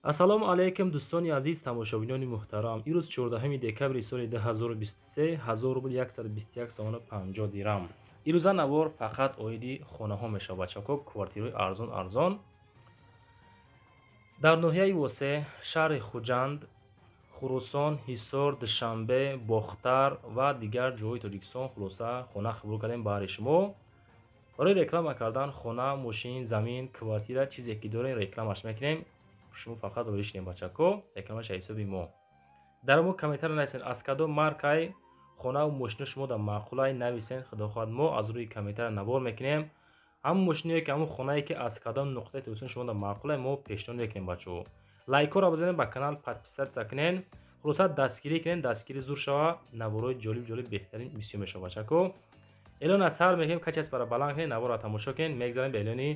ассалому алайкум дӯстони азиз, тамошобинони муҳтарам. Ирӯз 14 декабри соли 2023 1000 рубл 121 сомона 50 дирам. ирӯза навор фақат оиди хонаҳо мешавад. бачаҳо квартираҳои арзон дар ноҳияи восеъ шаҳри Хуҷанд, Хурусон, Ҳисор, Душанбе, Бохтар ва дигар ҷойҳои Тоҷикистон хулоса хона қабул кардем баҳри шумо. барои реклама кардан хона, мошин, замин, квартира чизе ки дорем рекламаш мекунем. шумо фақат рӯишнем бачаҳо, рекламаш ҳисоби мо. дар мо комментария нависен аз кадом маркаи хонаву мошино шумо дар маъқулаи нависен. худохоҳад мо аз рӯи комментария навор мекунем. ҳамун мошиное ки ҳамун хонае ки аз кадом нуқтаи Тоҷикистон шумо дар маъқулаи мо пешниҳод мекунем бачаҳо. лайкҳоро бизанед, ба канал подписатсия кунен, хулоса дастгирӣ кунен, дастгирӣ зуд шава, наворои ҷолиб беҳтарин бисёр мешавад бачаҳо. эълон аз ҳар мекунем, качи аз пара баланд кунен, наворро тамошо кунен. мегзарем ба эълони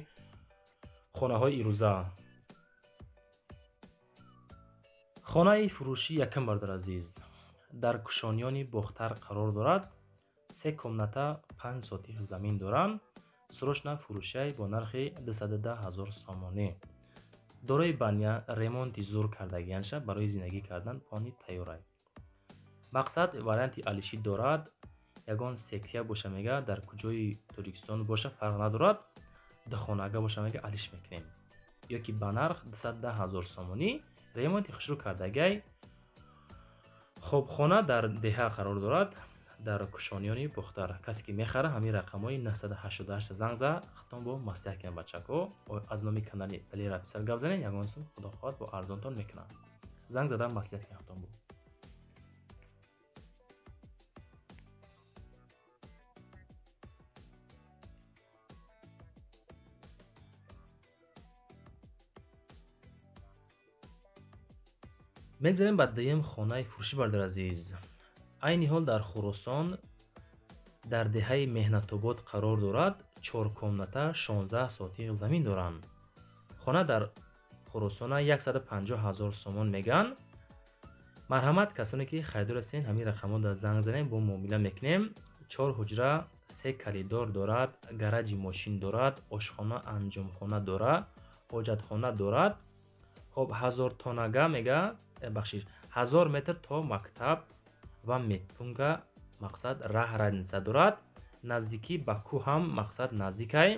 хонаҳои ирӯза. хонаи фурӯшӣ якум бародар азиз дар кушонёни Бохтар қарор дорад. 3 комната 5 сотих замин доранд. срочна фурӯшай бо нархи 210 000 сомонӣ. дорои баня, ремонти зур кардагианша барои зиндагӣ кардан они тайёрай. мақсад варианти алишӣ дорад. ягон сектия боша мега дар куҷои Тоҷикистон боша фарқ надорад. духонага боша мега алиш мекунем. ё ки ба нарх 210 000 сомонӣ ремонти хушрӯ кардагай. хоб хона дар деҳа қарор дорад, дар кушонёни Бохтар. касе ки мехара ҳамин рақамҳои 988 занг за хитон бо маслиҳат кунед бачаҳо. аз номи канали Валерий Офисиал гап занед, ягон сум худо хоҳад бо арзонтон мекунад. занг зада маслиҳат кунед хитон бо. мегзарем ба дуюм хонаи фурӯшӣ бародар азиз. айни ҳол дар Хурусон дар деҳаи Меҳнатобод қарор дорад. 4 комната 16 сотих замин доранд. хона дар Хурусона 150 000 сомон меган. марҳамат, касоне ки харидор ҳастен, ҳамин рақамҳо дар занг занем, бо муомила мекунем. 4 ҳуҷра 3 калидор дорад, гараҷи мошин дорад, ошхона, анҷомхона дорад, ҳоҷатхона дорад. хоб 1000 тонага мега, бахшиш 1000 метр то мактаб ва медпункта, мақсад раҳ радница дорад. наздикӣ ба кӯҳ ҳам мақсад наздикай.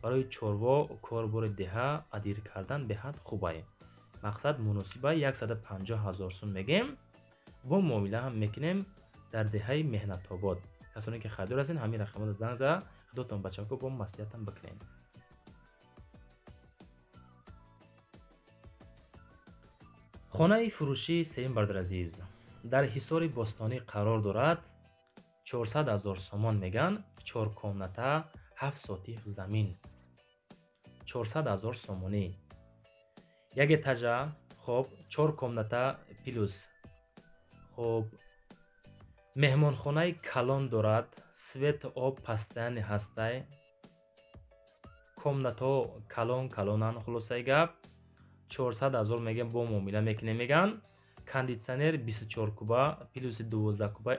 барои чорво корбори деҳа адир кардан беҳад хубай. мақсад муносибай 150 000 сум мегем. бо муомила ҳам мекунем дар деҳаи Меҳнатобод. касоне ки харидор ҳастен, ҳамин рақамҳо занг за худотон бачаҳо бо маслиҳатам бикунем. хонаи фурӯшӣ сеюм бародар азиз дар ҳисори Бостонӣ қарор дорад. 400 000 сомон меган. 4 комната 7 сотих замин. 400 000 сомонӣ. як этажа. хоб 4 комната плюс. хоб меҳмонхонаи калон дорад. свет об постоянӣ ҳастай. комнатаҳо калонан хулосаи гап. 400 000 меган, бо муомила мекунем меган. кондитсионер 24 куба плюс 12 куба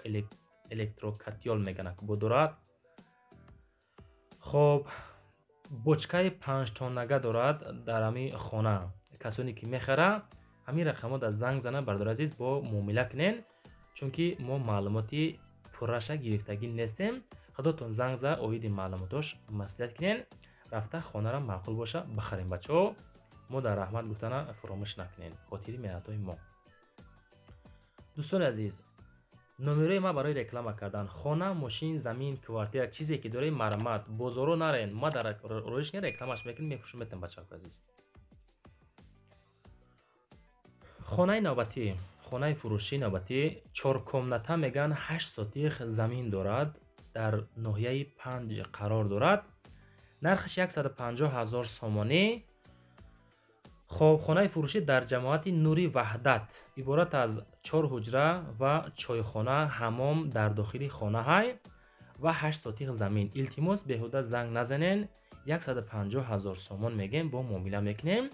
электрокатёл мегана куба дорад. хоб бочкаи 5 тоннага дорад дар ҳамин хона. касоне ки мехара, ҳамин рақамҳо дар занг зана бародар азиз, бо муомила кунен, чунки мо маълумоти пурраша гирифтагӣ нестем. худотон занг за оиди маълумотош маслиҳат кунен, рафта хонаро маъқул боша бахарем бачаҳо. мо дар раҳмат гуфтана фаромӯш накунед, хотири меҳнатҳои мо. дӯстони азиз, номерои ма барои реклама кардан хона, мошин, замин, квартира чизе ки дорем марамат, бозоро нарен, ма дар рӯиш рекламаш мекунем, мефурӯшем метам бачаҳо азиз. хонаи навбатӣ, хонаи фурӯшии навбатӣ 4 комната меган, 8 сотих замин дорад. дар ноҳияи Панҷ қарор дорад. нархаш 150 000 сомонӣ. хоб хонаи фурӯшӣ дар ҷамоати Нури Ваҳдат иборат аз 4 ҳуҷра ва чойхона, ҳаммом дар дохили хона ҳай ва 8 сотих замин. илтимос беҳуда занг назанен. 150 000 сомон мегем, бо муомила мекунем.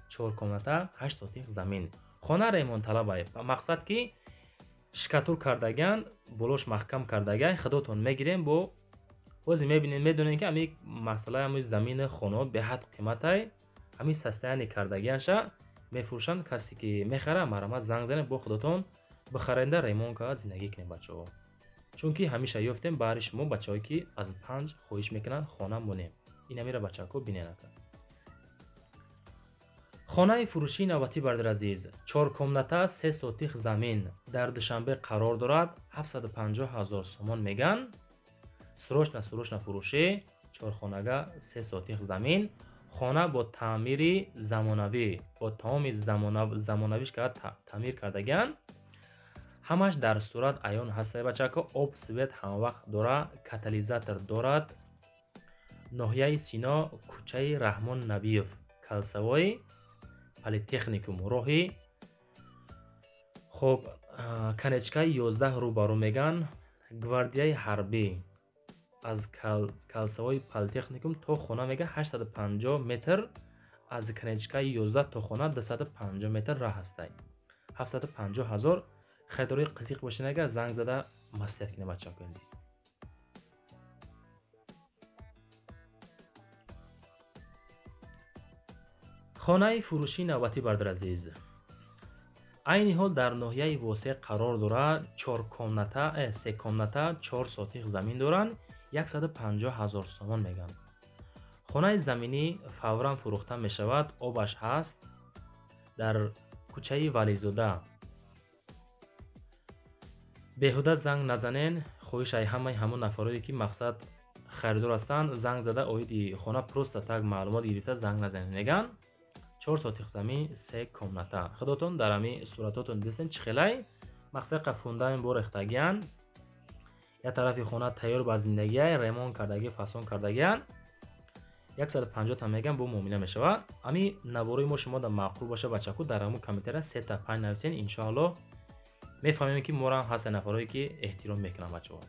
4 комната 8 сотих замин. хона ремонтталабай, мақсад ки шикатур кардаган, болош маҳкам кардагай, худотон мегирем. бо ҳозир мебинем, медонем ки ҳамин масъалаи ҳамин замини хонаҳо беҳад қиматай. ҳамин састаяни кардагианша мефурӯшанд. Касе ки мехара марамат занг занед бо худатон бихаренда ремонт кард зиндагӣ кунед бачаҳо. чунки ҳамеша ёфтем баъри шумо бачаҳое ки аз панҷ хоҳиш мекунанд хона монем. инамира бачаҳо бинед. хонаи фурӯшии навбатӣ бардир азиз, 4 комната 3 сотих замин дар Душанбе қарор дорад. 750 000 сомон меган. срочна фурӯшӣ, 4 хонага 3 сотих замин, хона бо таъмири замонавӣ, бо тамоми замонавиш таъмир кардаган. ҳамаш дар сурат аён ҳастаи бачаҳо. об свет ҳамавақт дора, катализатор дорад. ноҳияи Сино, кӯчаи Раҳмон Набиев, Калсавои политехникум роҳи. хоб канечкаи 11 рӯбарӯ меган. гвардияи ҳарбӣ аз Калсавои политехникум то хона мега 850 метр, аз канечкаи 11 то хона 250 метр раҳ ҳастай. 750 000. хайдорои қизиқ бошинага занг зада маслиҳат кинед бачаҳо азиз. хонаи фурӯшии навбатӣ бардир азиз, айни ҳол дар ноҳияи восеъ қарор дорад. 4 комната 3 комната 4 сотих замин доранд. 150 000 сомон меган. хонаи заминӣ фавран фурӯхта мешавад. обаш ҳаст дар кӯчаи Вализода. беҳуда занг назанен. хоҳишаи ҳамон нафароде ки мақсад харидор ҳастанд занг зада оиди хона просто так маълумот гирифта занг назанен меган. 4 сотих замин 3 комната. худотон дар ами суратотон дидесен чихелай мақсад қафундаи бо рехтагиян. як тарафи хона тайёр ба зиндагия, ремонт кардаги, фасон кардагиян. 150 та меган бо муомила мешавад. ами навборои мо шумо да маъқул боша бачаҳо дар ҳамон комментара 3 та 5 нависен. иншоалло мефаҳмем ки мора ҳаста нафарое ки эҳтиром мекунанд бачаҳо.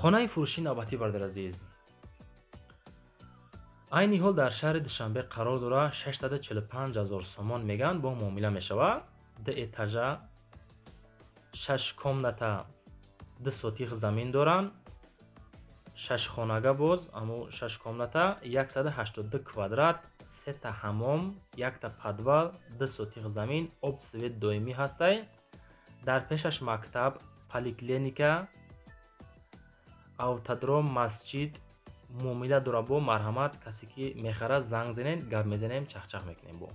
хонаи фурӯшии навбатӣ бардир азиз, айни ҳол дар шаҳри Душанбе қарор дорад. 645 000 сомон меган бо муомила мешавад. 2 этажа 6 комната 2 сотих замин доранд. 6 хонага боз аммо 6 комната 182 квадрат, 3 та ҳамом, 1 та подвал, 2 сотих замин, об свет доимӣ ҳастай. дар пешаш мактаб, поликлиника, автодром, масҷид муомила дора бо марҳамат. касе ки мехара занг занед, гап мезанем, чахчах мекунем бо.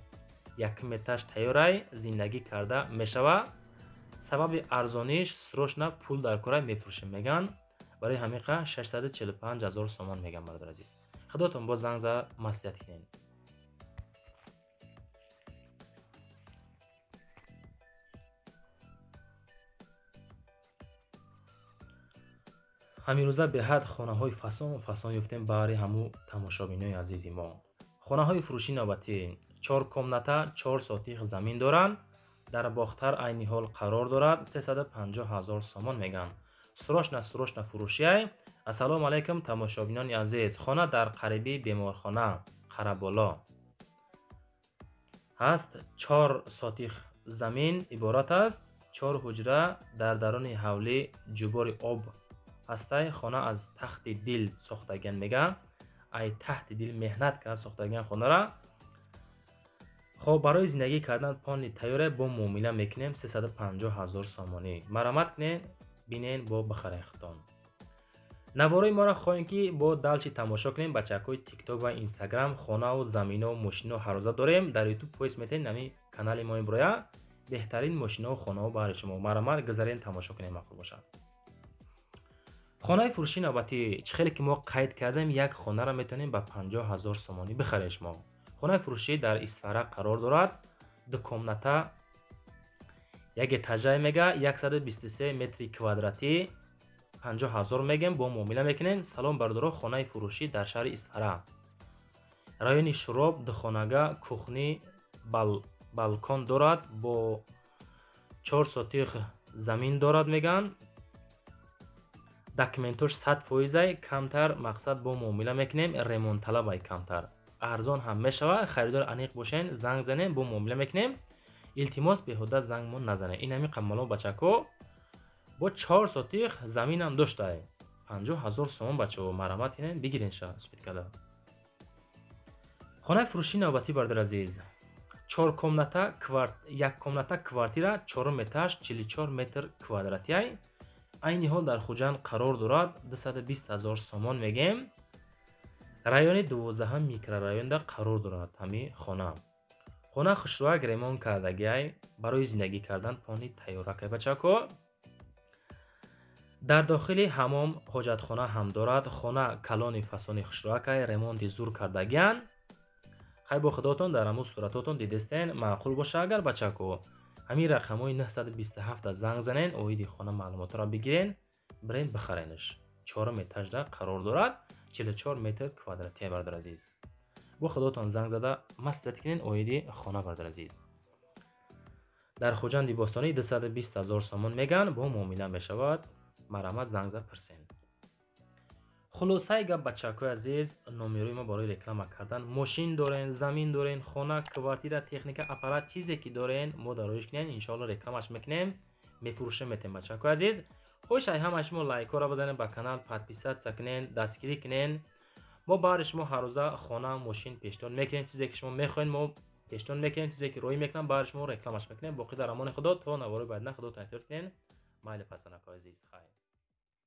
1 метраш тайёрай зиндагӣ карда мешавад. сабаби арзониш срочна пул дар кора мефурӯшем меган. барои ҳамиқа 645 000 сомон меган бардор азиз. худотон бо занг зада маслиҳат кинед. ҳамирӯза беҳад хонаҳои фасон ёфтем баҳри ҳамун тамошобинои азизи мо. хонаҳои фурӯшии навбатӣ 4 комната 4 сотих замин доранд. дар Бохтар айни ҳол қарор дорад. 350 000 сомон меган. срочна фурӯшиай. ассалому алайкум тамошобинони азиз. хона дар қариби беморхона Қараболо ҳаст. 4 сотих замин иборат аст. 4 ҳуҷра дар даруни ҳавлӣ ҷӯбори об ҳастай. хона аз тахти дил сохтаган меган. ай тахти дил меҳнат кард сохтаган хонара. хоб барои зиндагӣ кардан пони тайёре бо муомила мекунем. 350 000 сомонӣ марамат кунед бинен бо бихарехтон. навборои моро хоҳем ки бо далчи тамошо кунем. бачакҳои тикток ва инстаграм хонаву заминаву мошинаву ҳаррӯза дорем. дар ютуб поист метавонед нами канали мои броя беҳтарин мошинаву хонаву баҳри шумо. марамат гузарен тамошо кунем мақбул бошад. хонаи фурӯшии навбатӣ чихеле ки мо қайд кардем, як хонара метавонем ба 50 000 сомонӣ бихарем шумо. хонаи фурӯшӣ дар Исфара қарор дорад. 2 комната 1 этажа мега 123 метри квадратӣ 50 000 мегем бо муомила мекунем. салом бардоро хонаи фурӯшӣ дар шаҳри Исфара. райони Шуроб 2 хонага кухни балкон дорад. бо 4 сотих замин дорад меган. документош 100% камтар мақсад бо муомила мекунем. ремонтталабай камтар арзон ҳам мешавад. харидор аниқ бошен занг занем бо муомила мекунем. илтимос беҳуда зангмон назанем. ин ҳами қаммало бачаҳо бо 4 сотих заминам доштай 50 000 сомон бачаҳо марамат кинен бигирен ша спиткада. хонаи фурӯшии навбатӣ бардор азиз. Як комната квартира 4 этаж 44 метр квадратияй айни ҳол дар Хуҷанд қарор дорад. 220 000 сомон мегем. райони 12 микрорайонда қарор дорад ҳамин хона. хона хушрояк ремонт кардагиай, барои зиндагӣ кардан пони тайёракай бачако. дар дохили ҳамом ҳоҷатхона ҳам дорад. хона калони фасони хушроякай, ремонти зур кардагиан. хай бо худотон дар ҳамун суратотон дидестен, маъқул боша агар бачако ҳамин рақамҳои 927 занг занен, оиди хона маълумотро бигирен, бирен бихаренаш. 4 этажда қарор дорад, 44 метр квадратия бардор азиз. бо худотон занг зада маслиҳат кунен, оиди хона бардор азиз. дар Хуҷанди Бостонӣ 220 000 сомон меган, бо муомила мешавад. марҳамат, занг зада пирсен. хулосаи гап бачакои азиз, номерои мо барои реклама кардан, мошин дорен, замин дорен, хона, квартира, техника, аппарат, чизе ки дорен, мо дароиш кунем, иншоалло рекламаш мекунем, мефурӯшем метем бачакои азиз. хош ай ҳамаи шумо лайкҳоро бизанен, ба канал подписатсия кунен, дастгирӣ кунен. мо баъри шумо ҳар рӯза хона, мошин пештон мекунем, чизе ки шумо мехоҳед мо пештон мекунем, чизе ки роӣ мекунам баъри шумо рекламаш мекунем. боқӣ дар амони худо то навбарои баъдина худотон эҳтиёт кунен. майли фасанакҳо азиз, хайр.